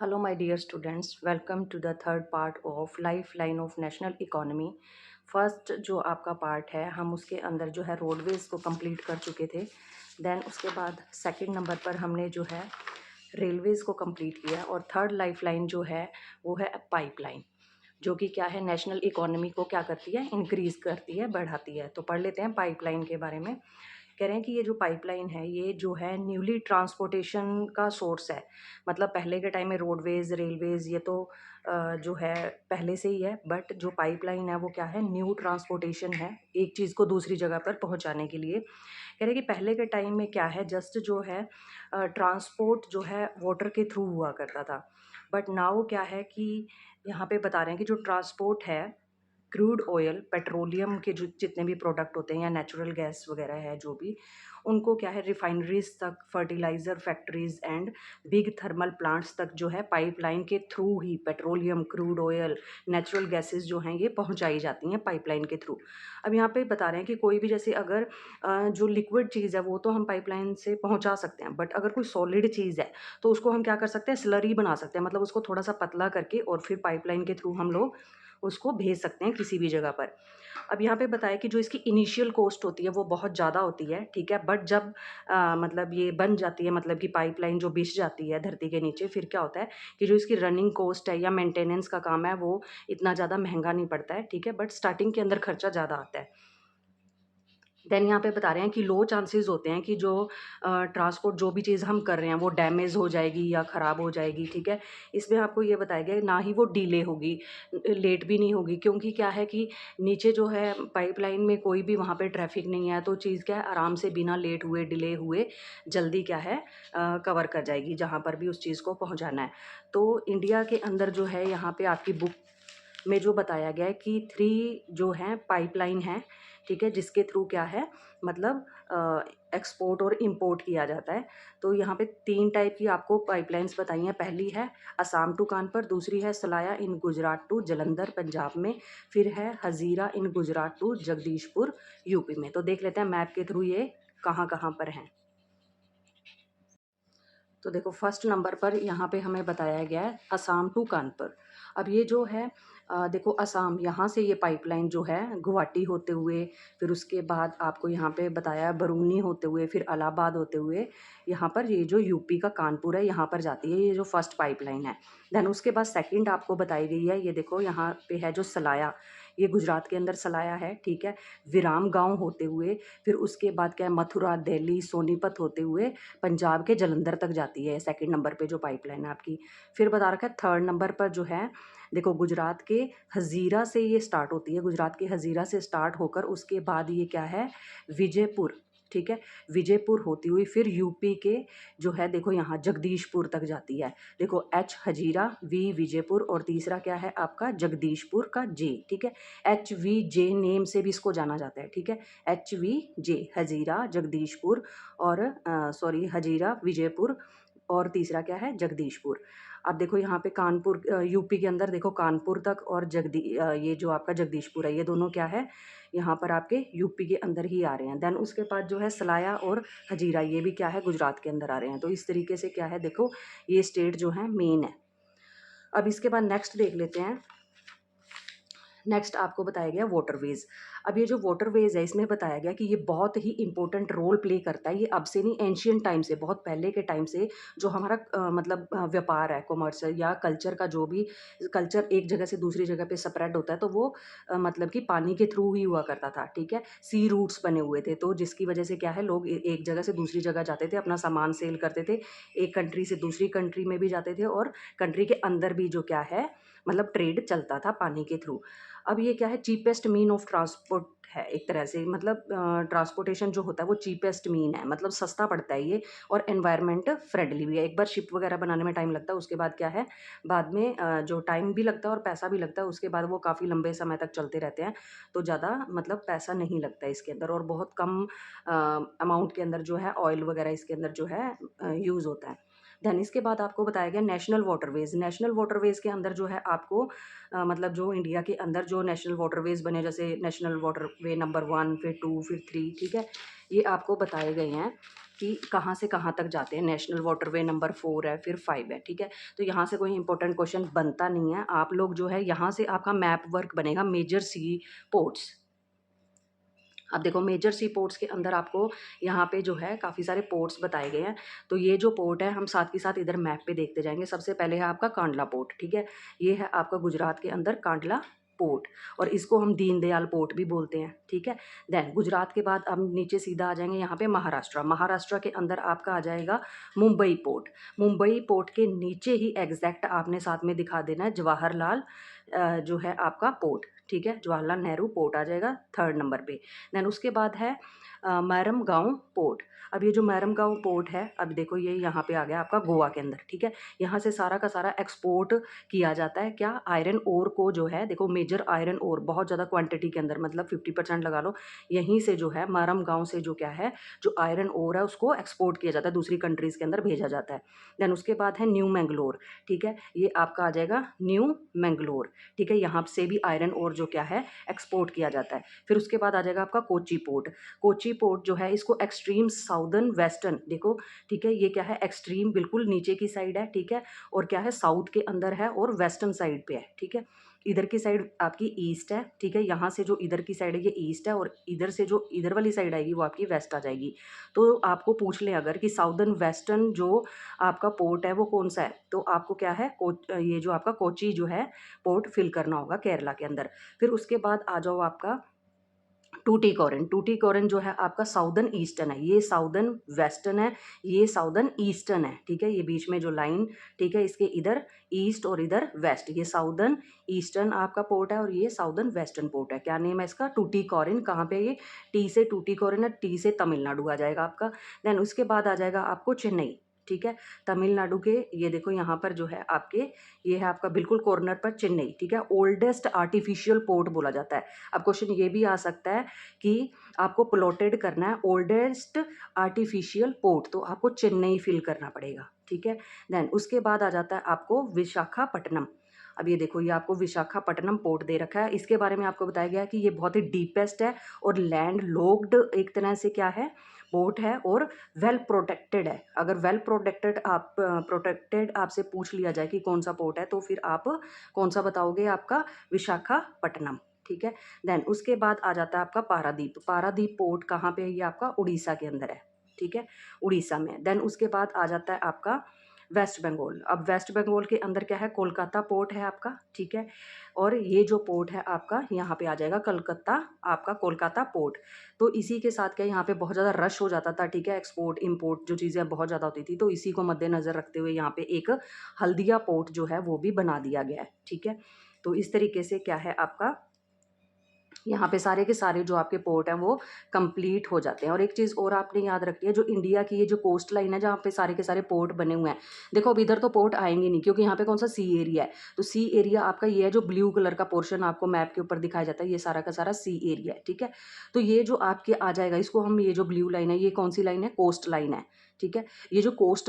Hello, my dear students. Welcome to the third part of Lifeline of National Economy. First जो आपका part है हम उसके अंदर जो है रोडवेज़ को कंप्लीट कर चुके थे। देन उसके बाद सेकंड नंबर पर हमने जो है रेलवेज़ को कंप्लीट किया और थर्ड लाइफलाइन जो है वो है पाइपलाइन, जो कि क्या है नेशनल इकोनॉमी को क्या करती है, इंक्रीज़ करती है, बढ़ाती है। तो पढ़ लेते हैं पाइपलाइन के बारे में। कह रहे हैं कि ये जो पाइपलाइन है ये जो है न्यूली ट्रांसपोर्टेशन का सोर्स है। मतलब पहले के टाइम में रोडवेज़, रेलवेज़ ये तो जो है पहले से ही है, बट जो पाइपलाइन है वो क्या है, न्यू ट्रांसपोर्टेशन है, एक चीज़ को दूसरी जगह पर पहुंचाने के लिए। कह रहे हैं कि पहले के टाइम में क्या है, जस्ट जो है ट्रांसपोर्ट जो है वाटर के थ्रू हुआ करता था, बट नाउ क्या है कि यहाँ पे बता रहे हैं कि जो ट्रांसपोर्ट है, क्रूड ऑयल, पेट्रोलियम के जो जितने भी प्रोडक्ट होते हैं या नेचुरल गैस वगैरह है जो भी, उनको क्या है रिफाइनरीज तक, fertiliser factories and big thermal plants तक जो है पाइपलाइन के थ्रू ही petroleum, crude oil, natural gases जो हैं ये पहुंचाई जाती हैं पाइपलाइन के थ्रू। अब यहाँ पे बता रहे हैं कि कोई भी जैसे अगर जो लिक्विड चीज़ है वो तो हम पाइपलाइन से पहुंचा सकते हैं, बट अगर कोई सॉलिड चीज़ है तो उसको हम क्या कर सकते हैं, स्लरी बना सकते हैं। मतलब उसको थोड़ा सा पतला करके और फिर पाइपलाइन के थ्रू हम लोग उसको भेज सकते हैं किसी भी जगह पर। अब यहाँ पे बताया कि जो इसकी इनिशियल कॉस्ट होती है वो बहुत ज़्यादा होती है, ठीक है, बट जब मतलब ये बन जाती है, मतलब कि पाइपलाइन जो बिछ जाती है धरती के नीचे, फिर क्या होता है कि जो इसकी रनिंग कॉस्ट है या मेंटेनेंस का काम है वो इतना ज़्यादा महंगा नहीं पड़ता है, ठीक है, बट स्टार्टिंग के अंदर खर्चा ज़्यादा आता है। देन यहाँ पे बता रहे हैं कि लो चांसेस होते हैं कि जो ट्रांसपोर्ट जो भी चीज़ हम कर रहे हैं वो डैमेज हो जाएगी या ख़राब हो जाएगी, ठीक है। इसमें आपको ये बताया गया ना ही वो डिले होगी, लेट भी नहीं होगी, क्योंकि क्या है कि नीचे जो है पाइपलाइन में कोई भी वहाँ पे ट्रैफिक नहीं है, तो चीज़ क्या है आराम से बिना लेट हुए, डिले हुए, जल्दी क्या है कवर कर जाएगी जहाँ पर भी उस चीज़ को पहुँचाना है। तो इंडिया के अंदर जो है यहाँ पे आपकी बुक में जो बताया गया है कि 3 जो हैं पाइपलाइन हैं, ठीक है, जिसके थ्रू क्या है मतलब एक्सपोर्ट और इम्पोर्ट किया जाता है। तो यहाँ पे 3 टाइप की आपको पाइपलाइंस बताई हैं। पहली है असम टू कानपुर, दूसरी है सलाया इन गुजरात टू जलंधर पंजाब में, फिर है हज़ीरा इन गुजरात टू जगदीशपुर यूपी में। तो देख लेते हैं मैप के थ्रू ये कहाँ-कहाँ पर हैं। तो देखो फर्स्ट नंबर पर यहाँ पे हमें बताया गया है असम टू कानपुर। अब ये जो है देखो असम, यहाँ से ये पाइपलाइन जो है गुवाहाटी होते हुए, फिर उसके बाद आपको यहाँ पे बताया बरूनी होते हुए, फिर इलाहाबाद होते हुए, यहाँ पर ये जो यूपी का कानपुर है यहाँ पर जाती है, ये जो फर्स्ट पाइपलाइन है। देन उसके बाद सेकंड आपको बताई गई है, ये देखो यहाँ पे है जो सलाया, ये गुजरात के अंदर सलाया है, ठीक है, विराम गाँव होते हुए, फिर उसके बाद क्या है मथुरा, दिल्ली, सोनीपत होते हुए पंजाब के जलंधर तक जाती है सेकंड नंबर पे जो पाइपलाइन है आपकी। फिर बता रखा है थर्ड नंबर पर जो है देखो गुजरात के हज़ीरा से ये स्टार्ट होती है, गुजरात के हज़ीरा से स्टार्ट होकर उसके बाद ये क्या है विजयपुर, ठीक है, विजयपुर होती हुई फिर यूपी के जो है देखो यहाँ जगदीशपुर तक जाती है। देखो एच हजीरा, वी विजयपुर और तीसरा क्या है आपका जगदीशपुर का जे, ठीक है, एच वी जे नेम से भी इसको जाना जाता है, ठीक है, एच वी जे हजीरा जगदीशपुर और सॉरी हजीरा विजयपुर और तीसरा क्या है जगदीशपुर। अब देखो यहाँ पे कानपुर यूपी के अंदर देखो कानपुर तक और ये जो आपका जगदीशपुर है ये दोनों क्या है यहाँ पर आपके यूपी के अंदर ही आ रहे हैं। देन उसके बाद जो है सलाया और हजीरा ये भी क्या है गुजरात के अंदर आ रहे हैं। तो इस तरीके से क्या है देखो ये स्टेट जो है मेन है। अब इसके बाद नेक्स्ट देख लेते हैं। नेक्स्ट आपको बताया गया वाटरवेज। अब ये जो वाटरवेज है इसमें बताया गया कि ये बहुत ही इंपॉर्टेंट रोल प्ले करता है। ये अब से नहीं, एंशियंट टाइम से, बहुत पहले के टाइम से जो हमारा मतलब व्यापार है, कॉमर्स या कल्चर का, जो भी कल्चर एक जगह से दूसरी जगह पे स्प्रेड होता है तो वो मतलब कि पानी के थ्रू ही हुआ करता था, ठीक है, सी रूट्स बने हुए थे, तो जिसकी वजह से क्या है लोग एक जगह से दूसरी जगह जाते थे, अपना सामान सेल करते थे, एक कंट्री से दूसरी कंट्री में भी जाते थे और कंट्री के अंदर भी जो क्या है मतलब ट्रेड चलता था पानी के थ्रू। अब ये क्या है चीपेस्ट मीन ऑफ ट्रांसपोर्ट है एक तरह से, मतलब ट्रांसपोर्टेशन जो होता है वो चीपेस्ट मीन है, मतलब सस्ता पड़ता है ये और एनवायरनमेंट फ्रेंडली भी है। एक बार शिप वगैरह बनाने में टाइम लगता है, उसके बाद क्या है बाद में जो टाइम भी लगता है और पैसा भी लगता है, उसके बाद वो काफ़ी लंबे समय तक चलते रहते हैं, तो ज़्यादा मतलब पैसा नहीं लगता है इसके अंदर और बहुत कम अमाउंट के अंदर जो है ऑयल वगैरह इसके अंदर जो है यूज़ होता है। देन इसके बाद आपको बताया गया नेशनल वाटरवेज। नेशनल वाटरवेज के अंदर जो है आपको मतलब जो इंडिया के अंदर जो नेशनल वाटरवेज बने, जैसे नेशनल वाटरवे नंबर 1, फिर 2, फिर 3, ठीक है, ये आपको बताए गए हैं कि कहाँ से कहाँ तक जाते हैं। नेशनल वाटरवे नंबर 4 है, फिर 5 है, ठीक है। तो यहाँ से कोई इंपॉर्टेंट क्वेश्चन बनता नहीं है। आप लोग जो है यहाँ से आपका मैप वर्क बनेगा मेजर सी पोर्ट्स। अब देखो मेजर सी पोर्ट्स के अंदर आपको यहाँ पे जो है काफ़ी सारे पोर्ट्स बताए गए हैं। तो ये जो पोर्ट है हम साथ के साथ इधर मैप पे देखते जाएंगे। सबसे पहले है आपका कांडला पोर्ट, ठीक है। ये है आपका गुजरात के अंदर कांडला पोर्ट, और इसको हम दीनदयाल पोर्ट भी बोलते हैं, ठीक है। देन गुजरात के बाद हम नीचे सीधा आ जाएंगे यहाँ पे महाराष्ट्र। महाराष्ट्र के अंदर आपका आ जाएगा मुंबई पोर्ट। मुंबई पोर्ट के नीचे ही एग्जैक्ट आपने साथ में दिखा देना है जवाहरलाल जो है आपका पोर्ट, ठीक है। जवाहरलाल नेहरू पोर्ट आ जाएगा 3rd नंबर पे। देन उसके बाद है मैरम गाँव पोर्ट। अब ये जो मैरम गाँव पोर्ट है, अब देखो ये यहाँ पे आ गया आपका गोवा के अंदर, ठीक है। यहाँ से सारा का सारा एक्सपोर्ट किया जाता है क्या, आयरन ओर को जो है, देखो मेजर आयरन ओर बहुत ज़्यादा क्वांटिटी के अंदर, मतलब 50% लगा लो। यहीं से जो है मैरम गाँव से जो क्या है, जो आयरन ओर है उसको एक्सपोर्ट किया जाता है, दूसरी कंट्रीज़ के अंदर भेजा जाता है। देन उसके बाद है न्यू मैंगलोर, ठीक है। ये आपका आ जाएगा न्यू मैंगलोर, ठीक है। यहाँ से भी आयरन ओर जो क्या है एक्सपोर्ट किया जाता है। फिर उसके बाद आ जाएगा आपका कोची पोर्ट। कोची पोर्ट जो है इसको एक्सट्रीम साउदर्न वेस्टर्न, देखो ठीक है, ये क्या है एक्सट्रीम बिल्कुल नीचे की साइड है, ठीक है। और क्या है साउथ के अंदर है और वेस्टर्न साइड पे है, ठीक है। इधर की साइड आपकी ईस्ट है, ठीक है। यहाँ से जो इधर की साइड है ये ईस्ट है, और इधर से जो इधर वाली साइड आएगी वो आपकी वेस्ट आ जाएगी। तो आपको पूछ लें अगर कि साउदर्न वेस्टर्न जो आपका पोर्ट है वो कौन सा है, तो आपको क्या है ये जो आपका कोची जो है पोर्ट फिल करना होगा केरला के अंदर। फिर उसके बाद आ जाओ आपका टूटीकोरिन। टूटीकोरिन जो है आपका साउदर्न ईस्टर्न है, ये साउदर्न वेस्टर्न है, ये साउदर्न ईस्टर्न है, ठीक है। ये बीच में जो लाइन, ठीक है, इसके इधर ईस्ट और इधर वेस्ट, ये साउदर्न ईस्टर्न आपका पोर्ट है, और ये साउदर्न वेस्टर्न पोर्ट है। क्या नेम है इसका, टूटीकोरिन। कहाँ पे ये, टी से टूटीकोरिन है, टी से तमिलनाडु आ जाएगा आपका। देन उसके बाद आ जाएगा आपको चेन्नई, ठीक है। तमिलनाडु के ये देखो यहाँ पर जो है आपके, ये है आपका बिल्कुल कॉर्नर पर चेन्नई, ठीक है। ओल्डेस्ट आर्टिफिशियल पोर्ट बोला जाता है। अब क्वेश्चन ये भी आ सकता है कि आपको प्लॉटेड करना है ओल्डेस्ट आर्टिफिशियल पोर्ट, तो आपको चेन्नई फिल करना पड़ेगा, ठीक है। देन उसके बाद आ जाता है आपको विशाखापट्टनम। अब ये देखो ये आपको विशाखापट्टनम पोर्ट दे रखा है। इसके बारे में आपको बताया गया है कि ये बहुत ही डीपेस्ट है और लैंड लॉक्ड एक तरह से क्या है पोर्ट है, और वेल प्रोटेक्टेड है। अगर वेल प्रोटेक्टेड आपसे पूछ लिया जाए कि कौन सा पोर्ट है, तो फिर आप कौन सा बताओगे, आपका विशाखापट्टनम, ठीक है। देन उसके बाद आ जाता है आपका पारादीप। पारादीप पोर्ट कहाँ पे है, ये आपका उड़ीसा के अंदर है, ठीक है, उड़ीसा में। देन उसके बाद आ जाता है आपका वेस्ट बंगाल। अब वेस्ट बंगाल के अंदर क्या है, कोलकाता पोर्ट है आपका, ठीक है। और ये जो पोर्ट है आपका यहाँ पे आ जाएगा कलकत्ता, आपका कोलकाता पोर्ट। तो इसी के साथ क्या यहाँ पे बहुत ज़्यादा रश हो जाता था, ठीक है। एक्सपोर्ट इम्पोर्ट जो चीज़ें बहुत ज़्यादा होती थी, तो इसी को मद्देनज़र रखते हुए यहाँ पे एक हल्दिया पोर्ट जो है वो भी बना दिया गया है, ठीक है। तो इस तरीके से क्या है आपका यहाँ पे सारे के सारे जो आपके पोर्ट हैं वो कंप्लीट हो जाते हैं। और एक चीज़ और आपने याद रखनी है, जो इंडिया की ये जो कोस्ट लाइन है जहाँ पे सारे के सारे पोर्ट बने हुए हैं, देखो अब इधर तो पोर्ट आएंगे नहीं क्योंकि यहाँ पे कौन सा सी एरिया है। तो सी एरिया आपका ये है, जो ब्लू कलर का पोर्शन आपको मैप के ऊपर दिखाया जाता है, ये सारा का सारा सी एरिया है, ठीक है। तो ये जो आपके आ जाएगा, इसको हम, ये जो ब्लू लाइन है ये कौन सी लाइन है, कोस्ट लाइन है, ठीक है। ये जो कोस्ट